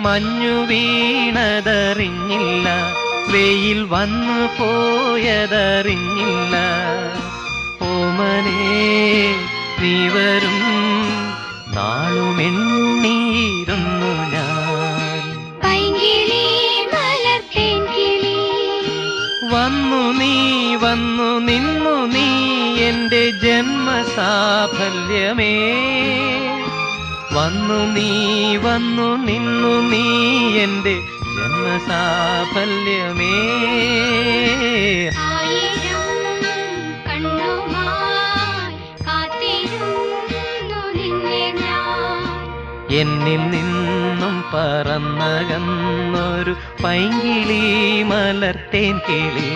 മഞ്ഞു വീണതറിഞ്ഞില്ല, വെയിൽ വന്നു പോയതറിഞ്ഞില്ല. ഓമനേ നീ വരും നാളുമെണ്ണീരുന്നു ഞാൻ. വന്നു നീ വന്നു നിന്നു നീ എന്റെ ജന്മസാഫല്യമേ. വന്നു നീ വന്നു നിന്നു നീ എന്റെ ജന്മസാഫല്യമേ. എന്നിൽ നിന്നും പറന്നകന്നൊരു പൈങ്കിളി മലർത്തേൻ കിളി.